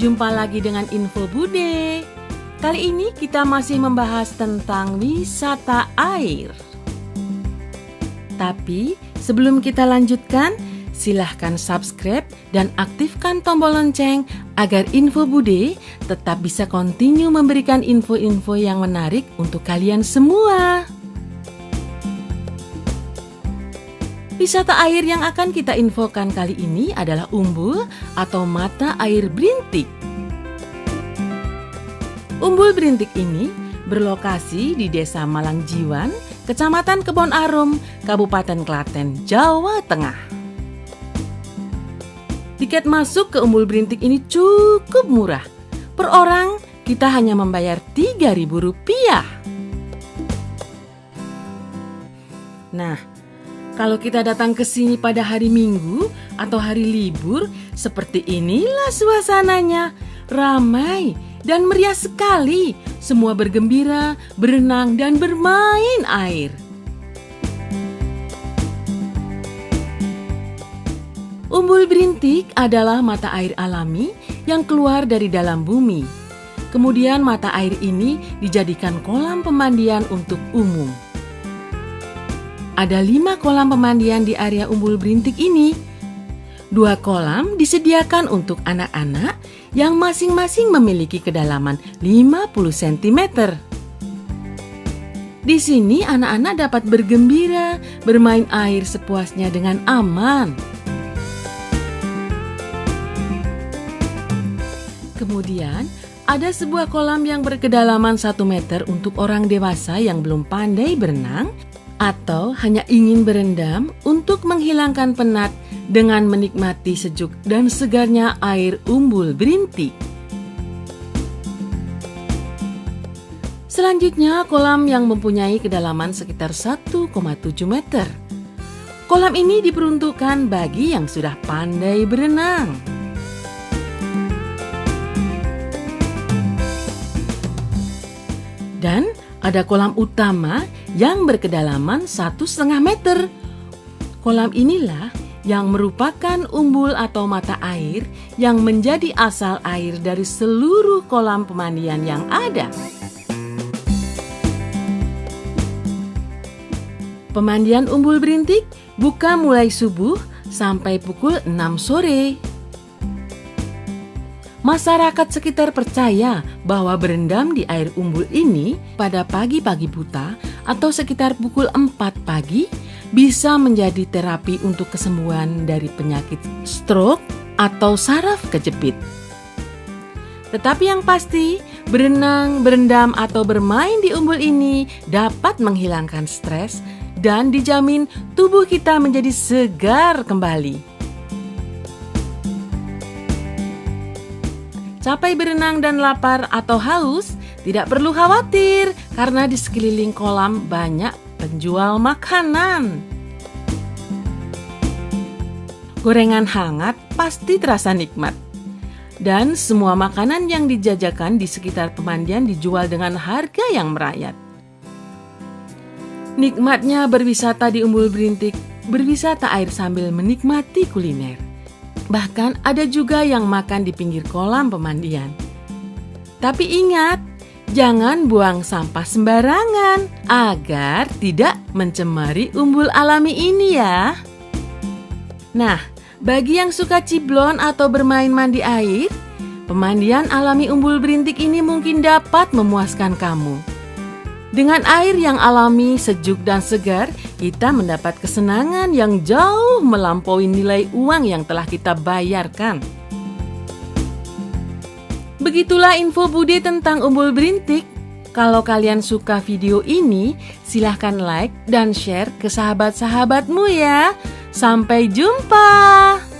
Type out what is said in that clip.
Jumpa lagi dengan Info Bude. Kali ini kita masih membahas tentang wisata air. Tapi sebelum kita lanjutkan, silahkan subscribe dan aktifkan tombol lonceng agar Info Bude tetap bisa continue memberikan info-info yang menarik untuk kalian semua. Wisata air yang akan kita infokan kali ini adalah Umbul atau Mata Air Berintik. Umbul Berintik ini berlokasi di Desa Malangjiwan, Kecamatan Kebon Arum, Kabupaten Klaten, Jawa Tengah. Tiket masuk ke Umbul Berintik ini cukup murah. Per orang kita hanya membayar Rp3.000. Nah, kalau kita datang ke sini pada hari Minggu atau hari libur, seperti inilah suasananya, ramai dan meriah sekali. Semua bergembira, berenang dan bermain air. Umbul Berintik adalah mata air alami yang keluar dari dalam bumi. Kemudian mata air ini dijadikan kolam pemandian untuk umum. Ada 5 kolam pemandian di area Umbul Berintik ini. 2 kolam disediakan untuk anak-anak yang masing-masing memiliki kedalaman 50 cm. Di sini anak-anak dapat bergembira, bermain air sepuasnya dengan aman. Kemudian, ada sebuah kolam yang berkedalaman 1 meter untuk orang dewasa yang belum pandai berenang atau hanya ingin berendam untuk menghilangkan penat dengan menikmati sejuk dan segarnya air Umbul Berintik. Selanjutnya, kolam yang mempunyai kedalaman sekitar 1,7 meter. Kolam ini diperuntukkan bagi yang sudah pandai berenang. Dan ada kolam utama yang berkedalaman 1,5 meter. Kolam inilah yang merupakan umbul atau mata air yang menjadi asal air dari seluruh kolam pemandian yang ada. Pemandian Umbul Berintik buka mulai subuh sampai pukul 6 sore. Masyarakat sekitar percaya bahwa berendam di air umbul ini pada pagi-pagi buta atau sekitar pukul 4 pagi bisa menjadi terapi untuk kesembuhan dari penyakit stroke atau saraf kejepit. Tetapi yang pasti, berenang, berendam atau bermain di umbul ini dapat menghilangkan stres dan dijamin tubuh kita menjadi segar kembali. Capai berenang dan lapar atau haus, tidak perlu khawatir karena di sekeliling kolam banyak penjual makanan. Gorengan hangat pasti terasa nikmat. Dan semua makanan yang dijajakan di sekitar pemandian dijual dengan harga yang merayat. Nikmatnya berwisata di Umbul Berintik, berwisata air sambil menikmati kuliner. Bahkan ada juga yang makan di pinggir kolam pemandian. Tapi ingat, jangan buang sampah sembarangan agar tidak mencemari umbul alami ini ya. Nah, bagi yang suka ciblon atau bermain mandi air, pemandian alami Umbul Berintik ini mungkin dapat memuaskan kamu. Dengan air yang alami, sejuk dan segar, kita mendapat kesenangan yang jauh melampaui nilai uang yang telah kita bayarkan. Begitulah info Bude tentang Umbul Berintik. Kalau kalian suka video ini, silahkan like dan share ke sahabat-sahabatmu ya. Sampai jumpa!